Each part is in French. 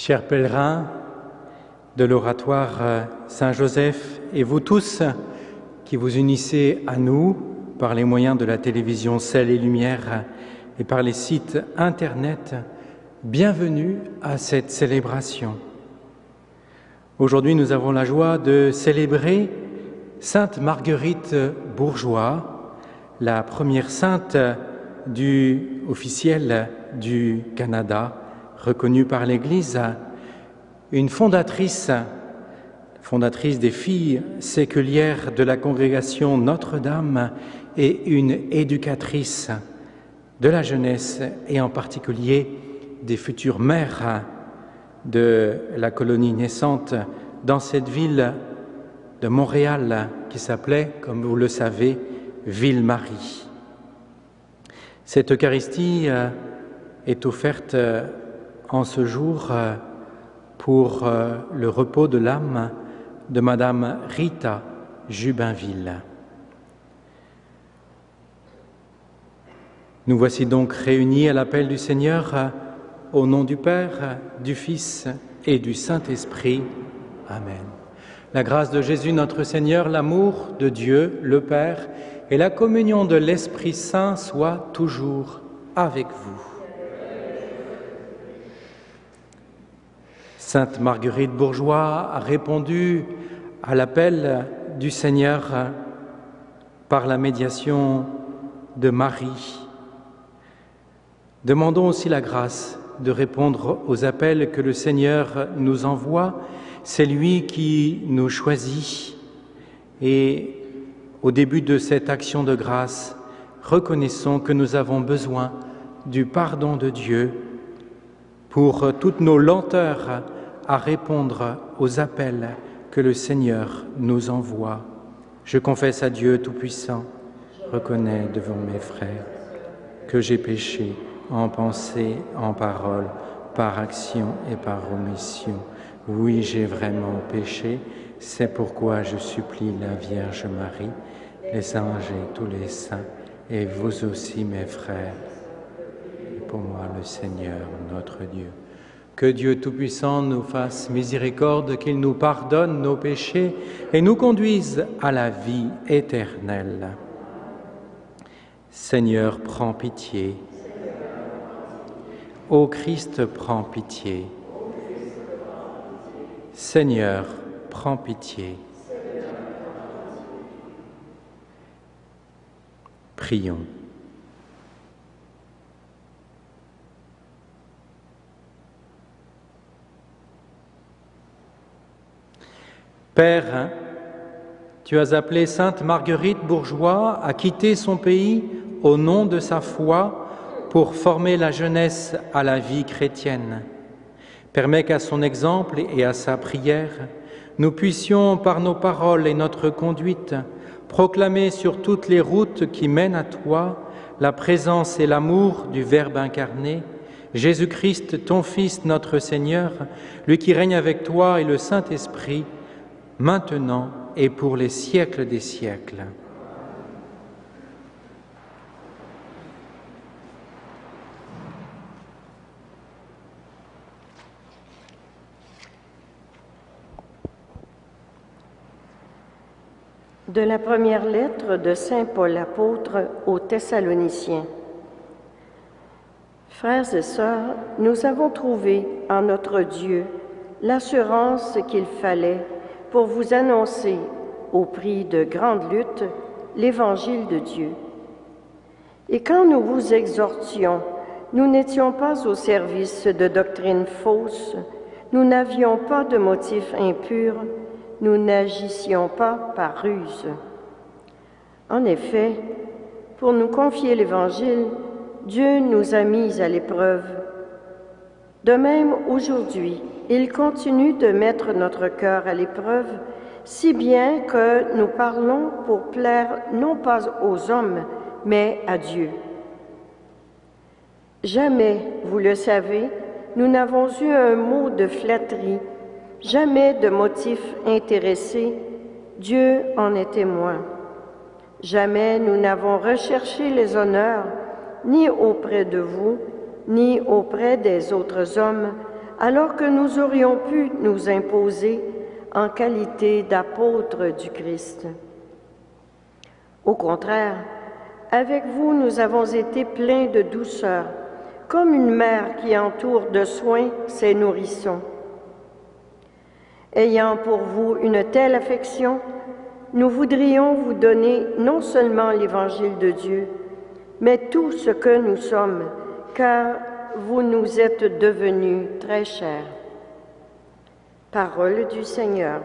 Chers pèlerins de l'oratoire Saint-Joseph et vous tous qui vous unissez à nous par les moyens de la télévision Ciel et Lumière et par les sites internet, bienvenue à cette célébration. Aujourd'hui, nous avons la joie de célébrer Sainte Marguerite Bourgeoys, la première sainte officielle du Canada, reconnue par l'Église, une fondatrice des filles séculières de la congrégation Notre-Dame et une éducatrice de la jeunesse et en particulier des futures mères de la colonie naissante dans cette ville de Montréal qui s'appelait, comme vous le savez, Ville-Marie. Cette Eucharistie est offerte en ce jour pour le repos de l'âme de Madame Rita Jubinville. Nous voici donc réunis à l'appel du Seigneur au nom du Père, du Fils et du Saint-Esprit. Amen. La grâce de Jésus notre Seigneur, l'amour de Dieu le Père et la communion de l'Esprit Saint soient toujours avec vous. Sainte Marguerite Bourgeoys a répondu à l'appel du Seigneur par la médiation de Marie. Demandons aussi la grâce de répondre aux appels que le Seigneur nous envoie. C'est lui qui nous choisit. Et au début de cette action de grâce, reconnaissons que nous avons besoin du pardon de Dieu pour toutes nos lenteurs à répondre aux appels que le Seigneur nous envoie. Je confesse à Dieu Tout-Puissant, reconnais devant mes frères que j'ai péché en pensée, en parole, par action et par omission. Oui, j'ai vraiment péché, c'est pourquoi je supplie la Vierge Marie, les anges et tous les saints, et vous aussi mes frères, et pour moi le Seigneur notre Dieu. Que Dieu Tout-Puissant nous fasse miséricorde, qu'il nous pardonne nos péchés et nous conduise à la vie éternelle. Seigneur, prends pitié. Ô Christ, prends pitié. Seigneur, prends pitié. Prions. Père, tu as appelé Sainte Marguerite Bourgeoys à quitter son pays au nom de sa foi pour former la jeunesse à la vie chrétienne. Permets qu'à son exemple et à sa prière, nous puissions, par nos paroles et notre conduite, proclamer sur toutes les routes qui mènent à toi la présence et l'amour du Verbe incarné, Jésus-Christ, ton Fils, notre Seigneur, lui qui règne avec toi et le Saint-Esprit, maintenant et pour les siècles des siècles. De la première lettre de saint Paul apôtre aux Thessaloniciens. Frères et sœurs, nous avons trouvé en notre Dieu l'assurance qu'il fallait pour vous annoncer, au prix de grandes luttes, l'Évangile de Dieu. Et quand nous vous exhortions, nous n'étions pas au service de doctrines fausses, nous n'avions pas de motifs impurs, nous n'agissions pas par ruse. En effet, pour nous confier l'Évangile, Dieu nous a mis à l'épreuve. De même, aujourd'hui, il continue de mettre notre cœur à l'épreuve, si bien que nous parlons pour plaire non pas aux hommes, mais à Dieu. Jamais, vous le savez, nous n'avons eu un mot de flatterie, jamais de motif intéressé, Dieu en est témoin. Jamais nous n'avons recherché les honneurs, ni auprès de vous, ni auprès des autres hommes, alors que nous aurions pu nous imposer en qualité d'apôtres du Christ. Au contraire, avec vous, nous avons été pleins de douceur, comme une mère qui entoure de soins ses nourrissons. Ayant pour vous une telle affection, nous voudrions vous donner non seulement l'Évangile de Dieu, mais tout ce que nous sommes, car vous nous êtes devenus très chers. Parole du Seigneur.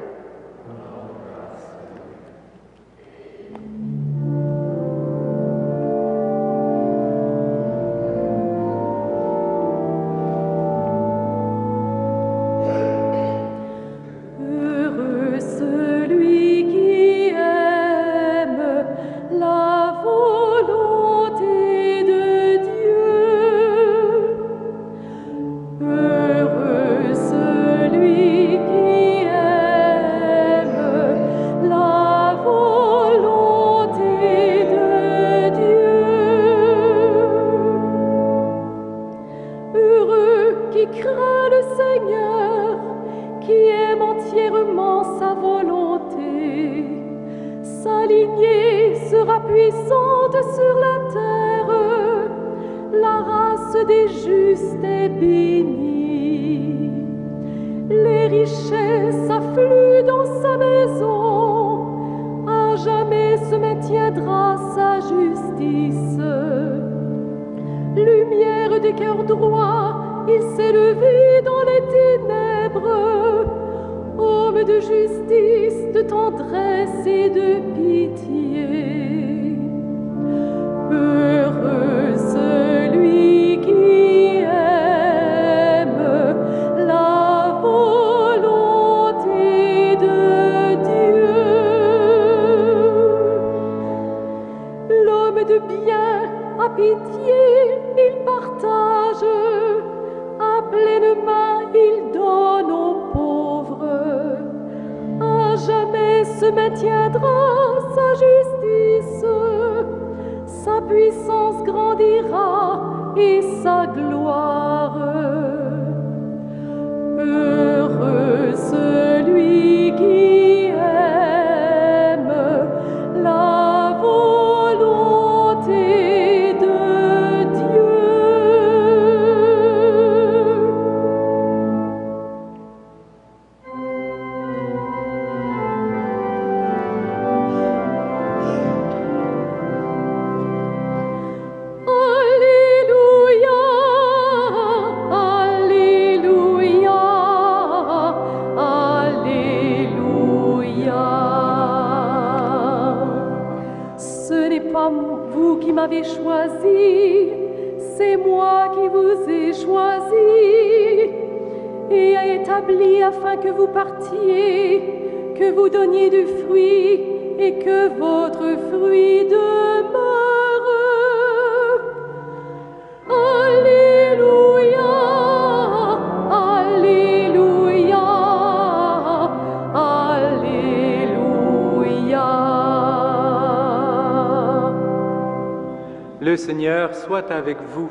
Le Seigneur soit avec vous.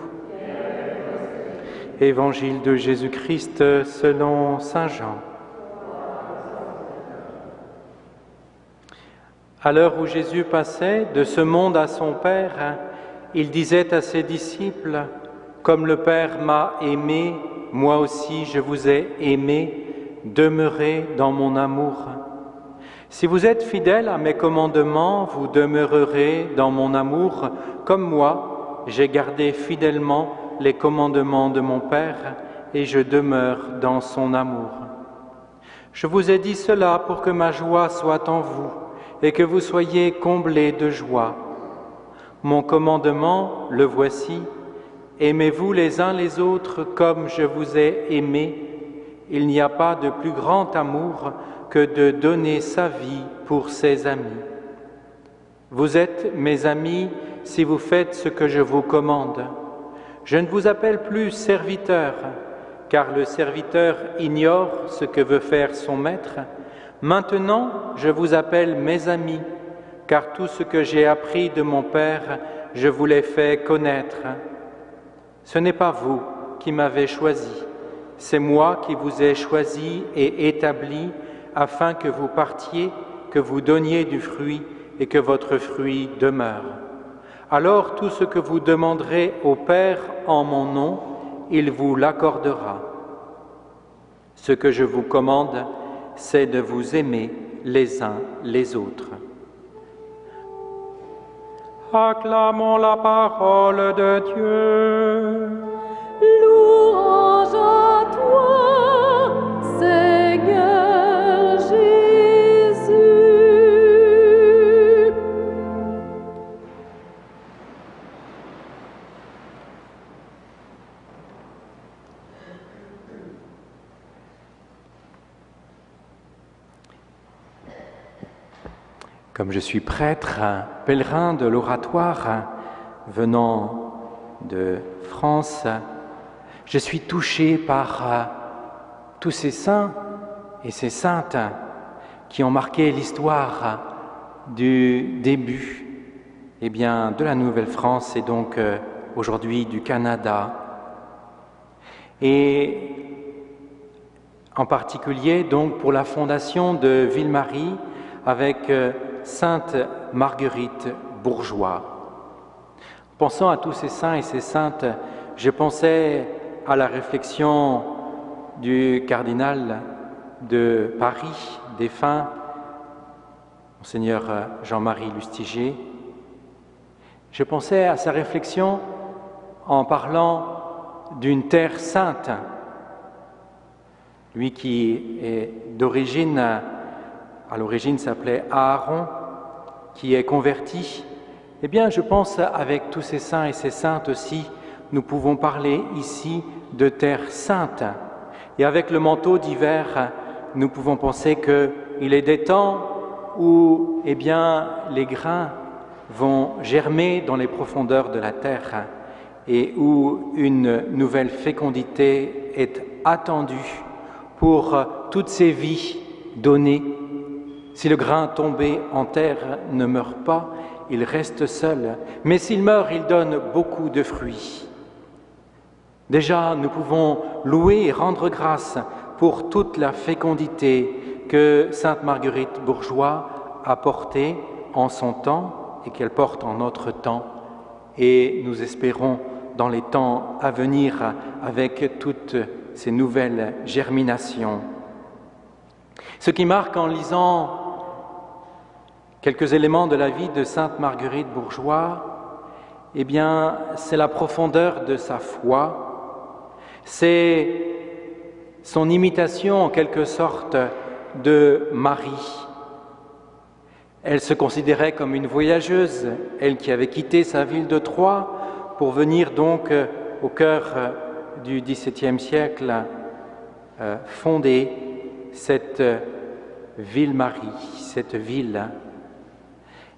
Évangile de Jésus-Christ selon saint Jean. À l'heure où Jésus passait de ce monde à son Père, il disait à ses disciples, « Comme le Père m'a aimé, moi aussi je vous ai aimé, demeurez dans mon amour. Si vous êtes fidèles à mes commandements, vous demeurerez dans mon amour, comme moi, j'ai gardé fidèlement les commandements de mon Père et je demeure dans son amour. Je vous ai dit cela pour que ma joie soit en vous et que vous soyez comblés de joie. Mon commandement, le voici, aimez-vous les uns les autres comme je vous ai aimés. Il n'y a pas de plus grand amour que de donner sa vie pour ses amis. Vous êtes mes amis si vous faites ce que je vous commande. Je ne vous appelle plus serviteur, car le serviteur ignore ce que veut faire son maître. Maintenant, je vous appelle mes amis, car tout ce que j'ai appris de mon Père, je vous l'ai fait connaître. Ce n'est pas vous qui m'avez choisi, c'est moi qui vous ai choisi et établi afin que vous partiez, que vous donniez du fruit et que votre fruit demeure. Alors tout ce que vous demanderez au Père en mon nom, il vous l'accordera. Ce que je vous commande, c'est de vous aimer les uns les autres. Acclamons la parole de Dieu. Louange à toi, Seigneur Jésus. Comme je suis prêtre, pèlerin de l'oratoire, venant de France, je suis touché par tous ces saints et ces saintes qui ont marqué l'histoire du début de la Nouvelle-France et donc aujourd'hui du Canada. Et en particulier donc pour la fondation de Ville-Marie avec Sainte Marguerite Bourgeois. Pensant à tous ces saints et ces saintes, je pensais à la réflexion du cardinal de Paris, défunt, Monseigneur Jean-Marie Lustiger. Je pensais à sa réflexion en parlant d'une terre sainte. Lui qui est d'origine, à l'origine s'appelait Aaron, qui est converti, eh bien je pense avec tous ces saints et ces saintes aussi, nous pouvons parler ici de terre sainte. Et avec le manteau d'hiver, nous pouvons penser qu'il est des temps où les grains vont germer dans les profondeurs de la terre et où une nouvelle fécondité est attendue pour toutes ces vies données. Si le grain tombé en terre ne meurt pas, il reste seul, mais s'il meurt, il donne beaucoup de fruits. Déjà, nous pouvons louer et rendre grâce pour toute la fécondité que Sainte Marguerite Bourgeois a portée en son temps et qu'elle porte en notre temps. Et nous espérons dans les temps à venir avec toutes ces nouvelles germinations. Ce qui marque en lisant quelques éléments de la vie de Sainte Marguerite Bourgeois, c'est la profondeur de sa foi, c'est son imitation en quelque sorte de Marie. Elle se considérait comme une voyageuse, elle qui avait quitté sa ville de Troyes pour venir donc au cœur du XVIIe siècle fonder cette ville-Marie, cette ville.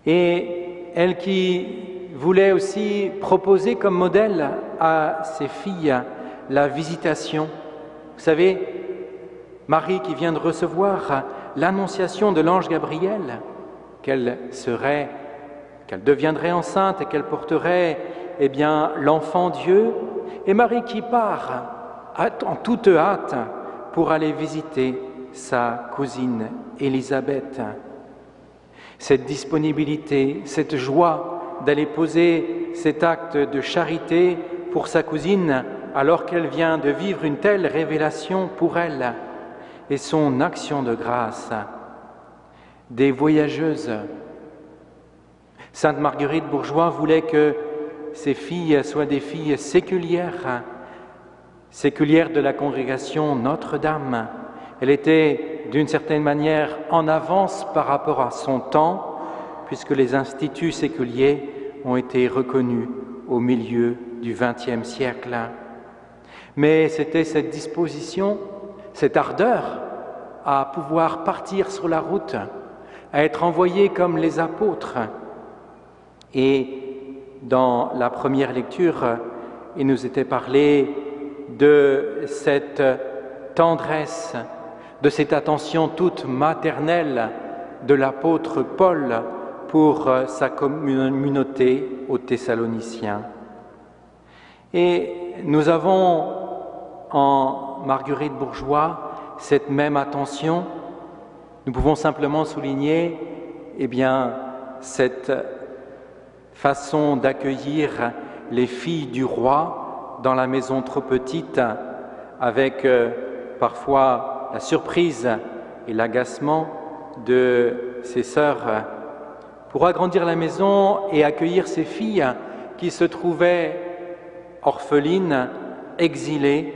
Et elle qui voulait aussi proposer comme modèle à ses filles la visitation. Vous savez, Marie qui vient de recevoir l'annonciation de l'ange Gabriel, qu'elle deviendrait enceinte et qu'elle porterait l'enfant Dieu, et Marie qui part en toute hâte pour aller visiter sa cousine Élisabeth. Cette disponibilité, cette joie d'aller poser cet acte de charité pour sa cousine alors qu'elle vient de vivre une telle révélation pour elle et son action de grâce. Des voyageuses. Sainte Marguerite Bourgeois voulait que ses filles soient des filles séculières de la congrégation Notre-Dame. Elle était d'une certaine manière en avance par rapport à son temps, puisque les instituts séculiers ont été reconnus au milieu du XXe siècle. Mais c'était cette disposition, cette ardeur à pouvoir partir sur la route, à être envoyé comme les apôtres. Et dans la première lecture, il nous était parlé de cette tendresse, de cette attention toute maternelle de l'apôtre Paul pour sa communauté aux Thessaloniciens. Et nous avons en Marguerite Bourgeois cette même attention. Nous pouvons simplement souligner cette façon d'accueillir les filles du roi dans la maison trop petite, avec parfois la surprise et l'agacement de ses sœurs, pour agrandir la maison et accueillir ces filles qui se trouvaient orphelines, exilées,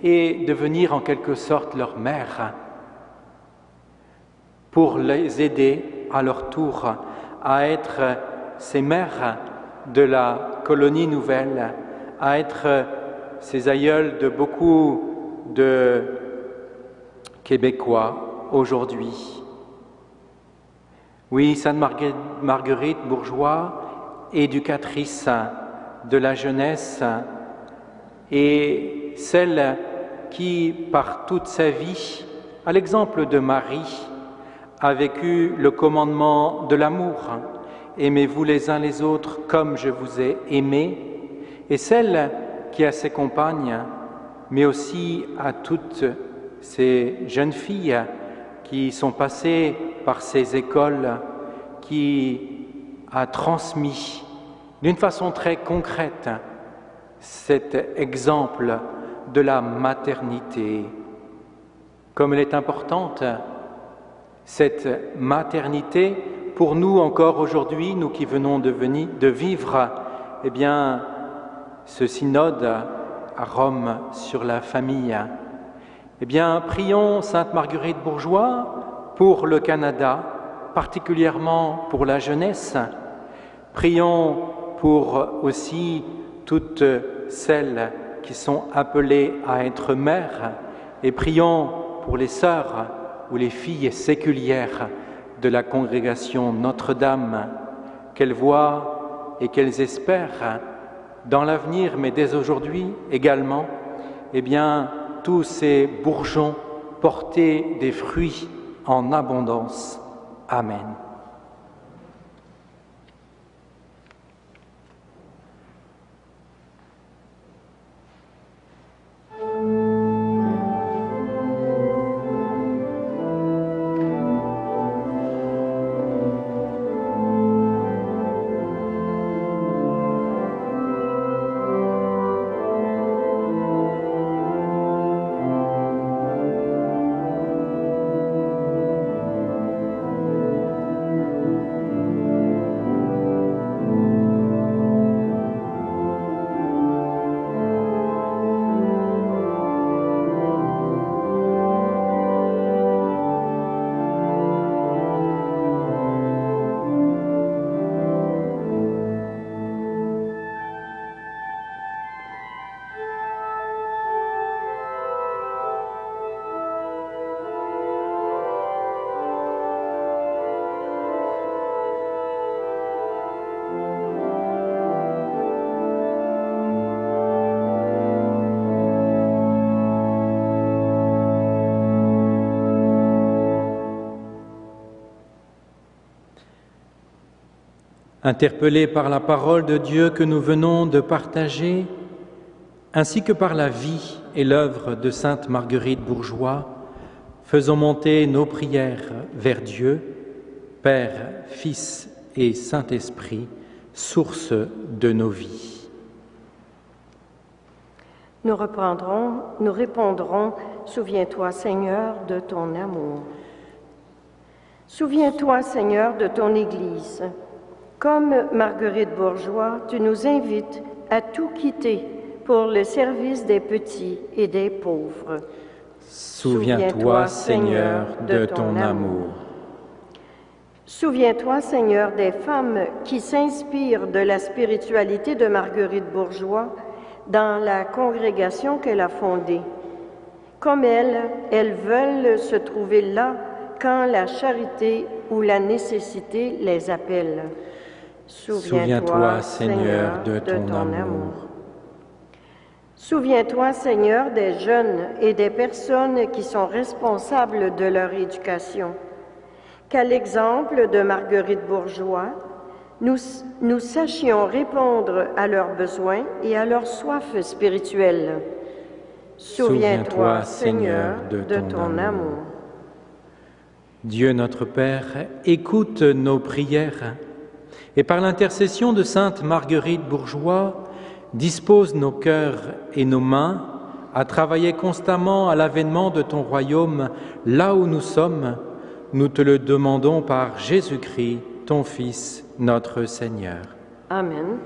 et devenir en quelque sorte leur mère, pour les aider à leur tour à être ces mères de la colonie nouvelle, à être ces aïeuls de beaucoup de Québécois aujourd'hui. Oui, Sainte Marguerite Bourgeois, éducatrice de la jeunesse, et celle qui, par toute sa vie, à l'exemple de Marie, a vécu le commandement de l'amour. Aimez-vous les uns les autres comme je vous ai aimé, et celle qui, à ses compagnes, mais aussi à toutes ces jeunes filles qui sont passées par ces écoles, qui a transmis d'une façon très concrète cet exemple de la maternité. Comme elle est importante, cette maternité, pour nous encore aujourd'hui, nous qui venons de vivre ce synode à Rome sur la famille. Prions Sainte Marguerite Bourgeois pour le Canada, particulièrement pour la jeunesse. Prions pour aussi toutes celles qui sont appelées à être mères, et prions pour les sœurs ou les filles séculières de la congrégation Notre-Dame, qu'elles voient et qu'elles espèrent dans l'avenir, mais dès aujourd'hui également, tous ces bourgeons porter des fruits en abondance. Amen. Interpellés par la parole de Dieu que nous venons de partager, ainsi que par la vie et l'œuvre de Sainte Marguerite Bourgeois, faisons monter nos prières vers Dieu, Père, Fils et Saint-Esprit, source de nos vies. Nous répondrons, souviens-toi, Seigneur, de ton amour. Souviens-toi, Seigneur, de ton Église. Comme Marguerite Bourgeois, tu nous invites à tout quitter pour le service des petits et des pauvres. Souviens-toi, Seigneur, de ton amour. Souviens-toi, Seigneur, des femmes qui s'inspirent de la spiritualité de Marguerite Bourgeois dans la congrégation qu'elle a fondée. Comme elles veulent se trouver là quand la charité ou la nécessité les appelle. Souviens-toi, Seigneur, de ton amour. Souviens-toi, Seigneur, des jeunes et des personnes qui sont responsables de leur éducation. Qu'à l'exemple de Marguerite Bourgeois, nous sachions répondre à leurs besoins et à leur soif spirituelle. Souviens-toi, Seigneur, de ton amour. Dieu notre Père, écoute nos prières et par l'intercession de sainte Marguerite Bourgeois, dispose nos cœurs et nos mains à travailler constamment à l'avènement de ton royaume là où nous sommes. Nous te le demandons par Jésus-Christ, ton Fils, notre Seigneur. Amen.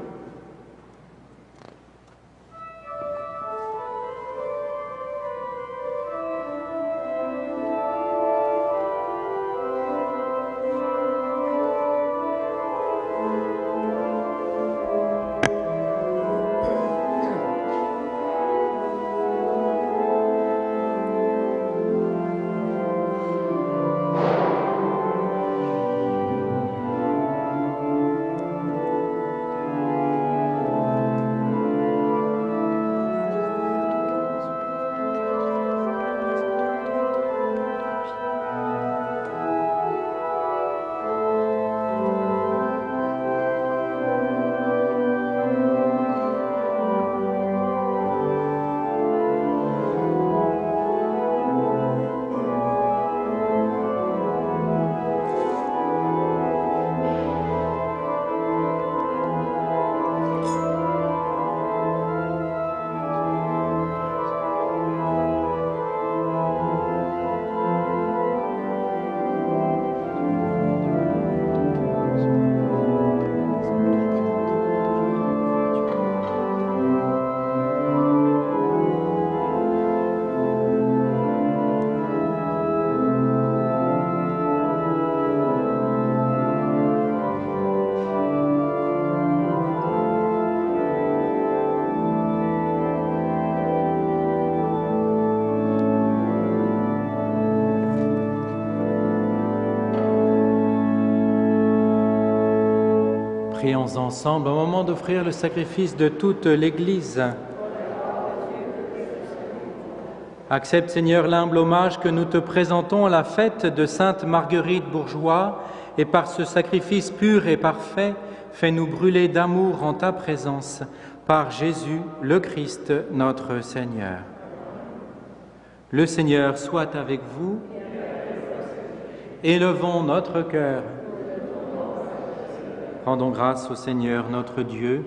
Prions ensemble au moment d'offrir le sacrifice de toute l'Église. Accepte, Seigneur, l'humble hommage que nous te présentons à la fête de sainte Marguerite Bourgeois, et par ce sacrifice pur et parfait, fais-nous brûler d'amour en ta présence, par Jésus, le Christ, notre Seigneur. Le Seigneur soit avec vous. Élevons notre cœur. Rendons grâce au Seigneur notre Dieu.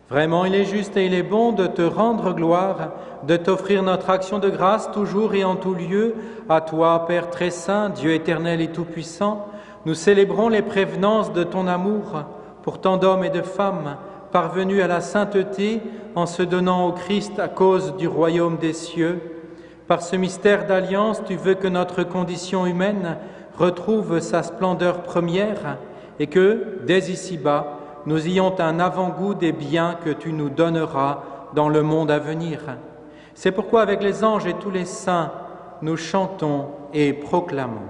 Vraiment, il est juste et il est bon de te rendre gloire, de t'offrir notre action de grâce toujours et en tout lieu. À toi, Père très saint, Dieu éternel et tout-puissant, nous célébrons les prévenances de ton amour pour tant d'hommes et de femmes parvenus à la sainteté en se donnant au Christ à cause du royaume des cieux. Par ce mystère d'alliance, tu veux que notre condition humaine retrouve sa splendeur première et que, dès ici-bas, nous ayons un avant-goût des biens que tu nous donneras dans le monde à venir. C'est pourquoi, avec les anges et tous les saints, nous chantons et proclamons.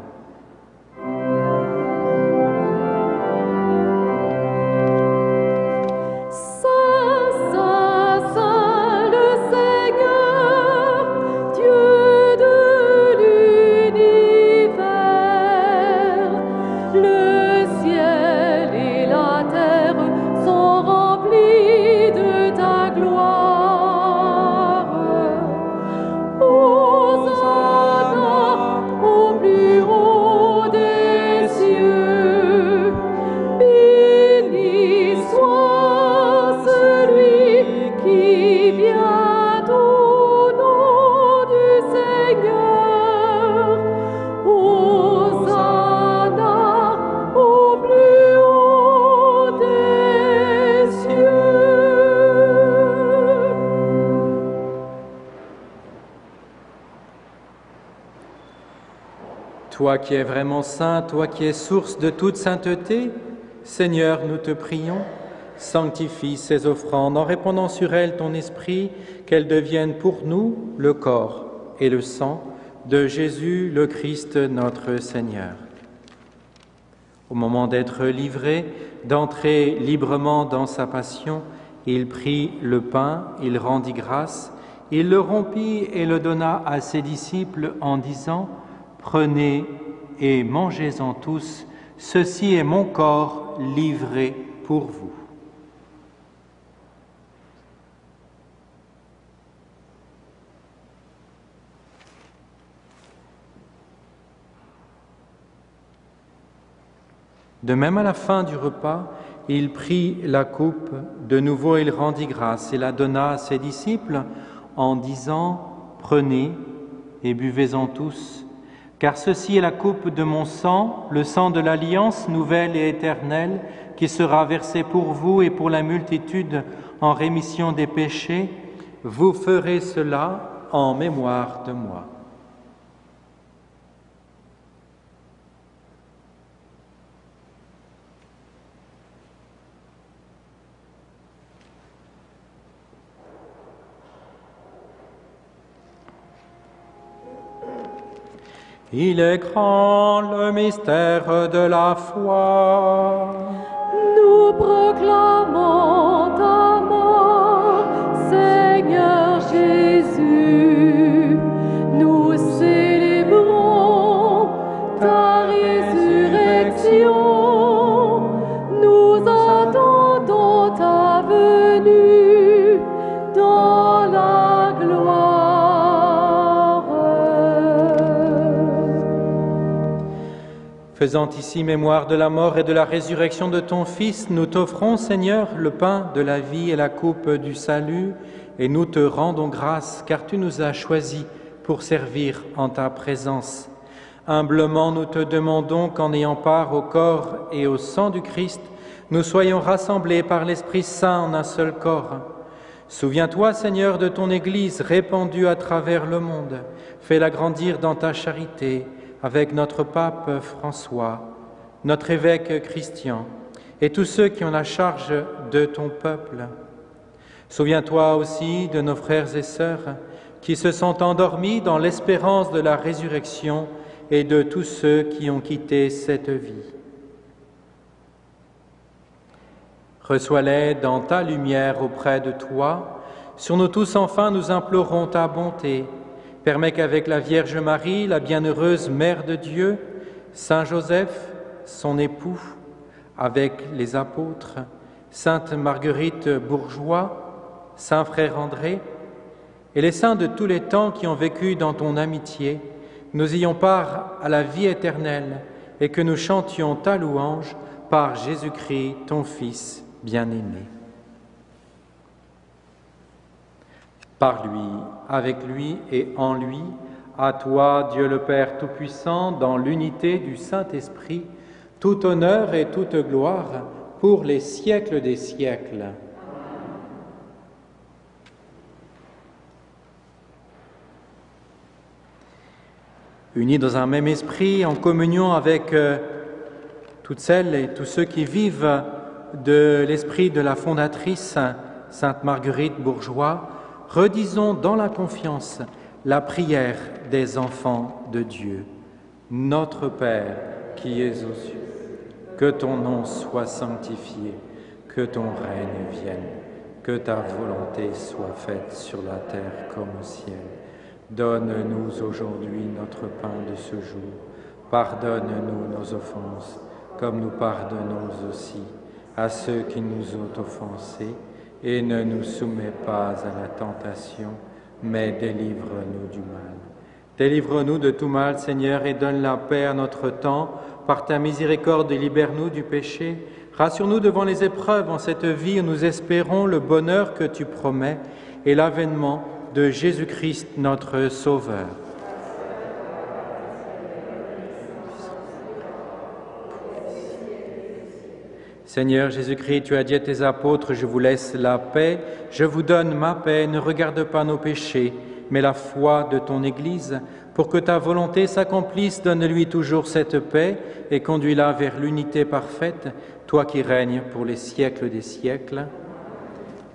Toi qui es vraiment saint, toi qui es source de toute sainteté, Seigneur, nous te prions, sanctifie ces offrandes en répandant sur elles ton esprit, qu'elles deviennent pour nous le corps et le sang de Jésus le Christ notre Seigneur. Au moment d'être livré, d'entrer librement dans sa passion, il prit le pain, il rendit grâce, il le rompit et le donna à ses disciples en disant « Prenez et mangez-en tous, ceci est mon corps livré pour vous. » De même, à la fin du repas, il prit la coupe, de nouveau il rendit grâce et la donna à ses disciples en disant « Prenez et buvez-en tous, car ceci est la coupe de mon sang, le sang de l'alliance nouvelle et éternelle, qui sera versé pour vous et pour la multitude en rémission des péchés. Vous ferez cela en mémoire de moi. » Il est grand le mystère de la foi. Nous proclamons ta mort, Seigneur Jésus. Nous célébrons ta résurrection. Nous attendons ta venue dans la gloire. Faisant ici mémoire de la mort et de la résurrection de ton Fils, nous t'offrons, Seigneur, le pain de la vie et la coupe du salut, et nous te rendons grâce, car tu nous as choisis pour servir en ta présence. Humblement, nous te demandons qu'en ayant part au corps et au sang du Christ, nous soyons rassemblés par l'Esprit Saint en un seul corps. Souviens-toi, Seigneur, de ton Église répandue à travers le monde. Fais-la grandir dans ta charité, avec notre pape François, notre évêque Christian et tous ceux qui ont la charge de ton peuple. Souviens-toi aussi de nos frères et sœurs qui se sont endormis dans l'espérance de la résurrection et de tous ceux qui ont quitté cette vie. Reçois-les dans ta lumière auprès de toi. Sur nous tous, enfin, nous implorons ta bonté. Permets qu'avec la Vierge Marie, la bienheureuse Mère de Dieu, Saint Joseph, son époux, avec les apôtres, Sainte Marguerite Bourgeois, Saint Frère André, et les saints de tous les temps qui ont vécu dans ton amitié, nous ayons part à la vie éternelle et que nous chantions ta louange par Jésus-Christ, ton Fils bien-aimé. Par lui, avec lui et en lui, à toi, Dieu le Père Tout-Puissant, dans l'unité du Saint-Esprit, tout honneur et toute gloire pour les siècles des siècles. Unis dans un même esprit, en communion avec toutes celles et tous ceux qui vivent de l'esprit de la fondatrice, Sainte Marguerite Bourgeois, redisons dans la confiance la prière des enfants de Dieu. Notre Père qui es aux cieux, que ton nom soit sanctifié, que ton règne vienne, que ta volonté soit faite sur la terre comme au ciel. Donne-nous aujourd'hui notre pain de ce jour. Pardonne-nous nos offenses, comme nous pardonnons aussi à ceux qui nous ont offensés. Et ne nous soumets pas à la tentation, mais délivre-nous du mal. Délivre-nous de tout mal, Seigneur, et donne la paix à notre temps. Par ta miséricorde, libère-nous du péché. Rassure-nous devant les épreuves en cette vie où nous espérons le bonheur que tu promets et l'avènement de Jésus-Christ, notre Sauveur. Seigneur Jésus-Christ, tu as dit à tes apôtres, je vous laisse la paix, je vous donne ma paix, ne regarde pas nos péchés, mais la foi de ton Église. Pour que ta volonté s'accomplisse, donne-lui toujours cette paix et conduis-la vers l'unité parfaite, toi qui règnes pour les siècles des siècles.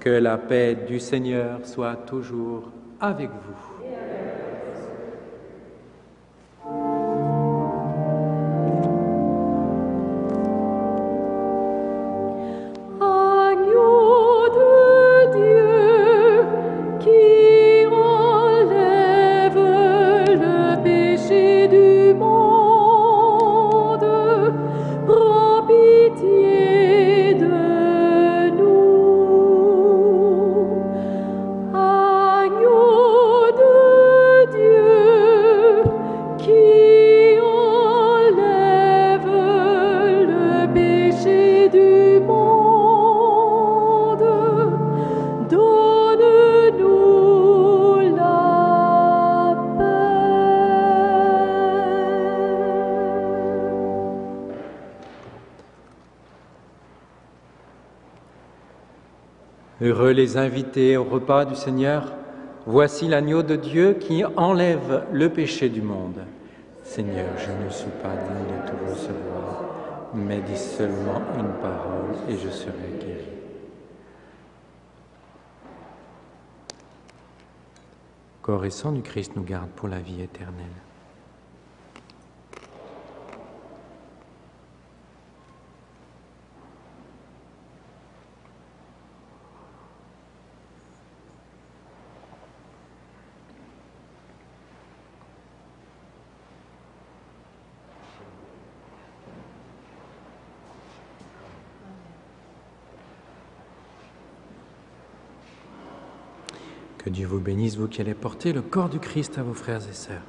Que la paix du Seigneur soit toujours avec vous. Agneau de Heureux les invités au repas du Seigneur. Voici l'agneau de Dieu qui enlève le péché du monde. Seigneur, je ne suis pas digne de tout recevoir, mais dis seulement une parole et je serai guéri. Corps et sang du Christ nous garde pour la vie éternelle. Que Dieu vous bénisse, vous qui allez porter le corps du Christ à vos frères et sœurs.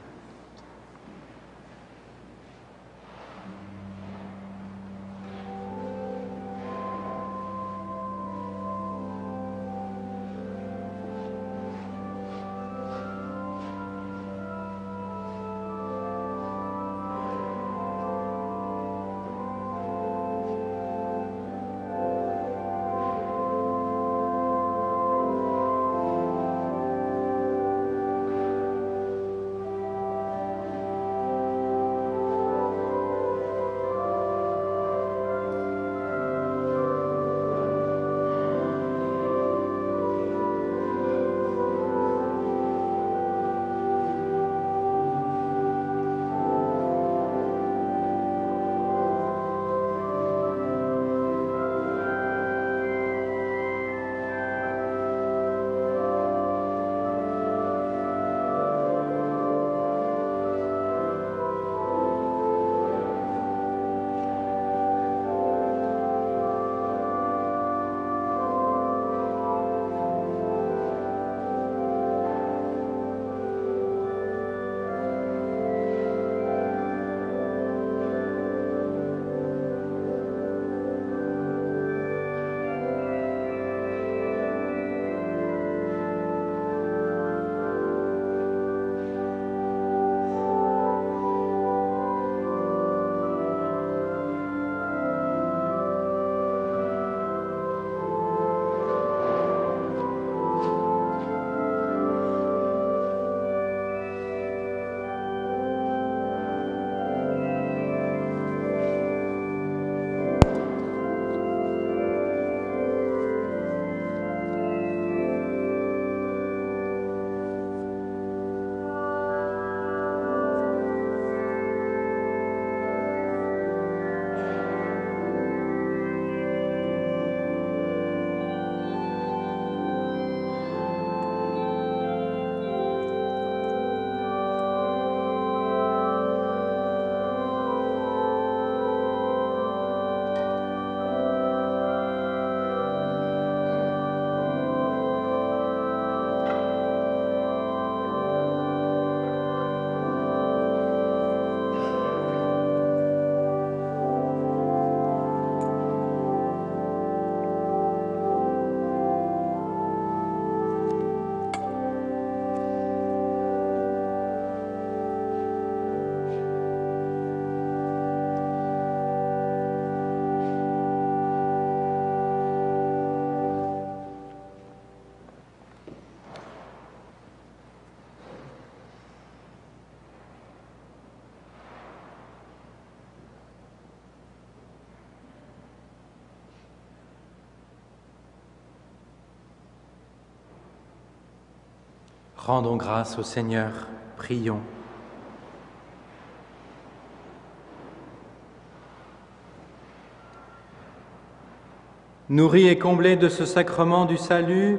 Rendons grâce au Seigneur, prions. Nourris et comblés de ce sacrement du salut,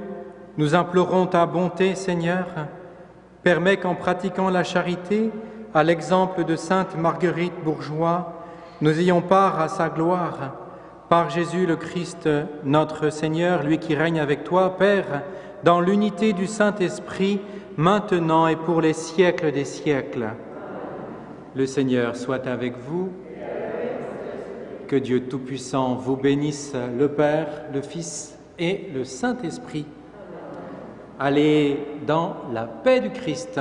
nous implorons ta bonté, Seigneur. Permets qu'en pratiquant la charité, à l'exemple de sainte Marguerite Bourgeois, nous ayons part à sa gloire. Par Jésus le Christ, notre Seigneur, lui qui règne avec toi, Père, dans l'unité du Saint-Esprit, maintenant et pour les siècles des siècles. Le Seigneur soit avec vous. Que Dieu Tout-Puissant vous bénisse, le Père, le Fils et le Saint-Esprit. Allez dans la paix du Christ.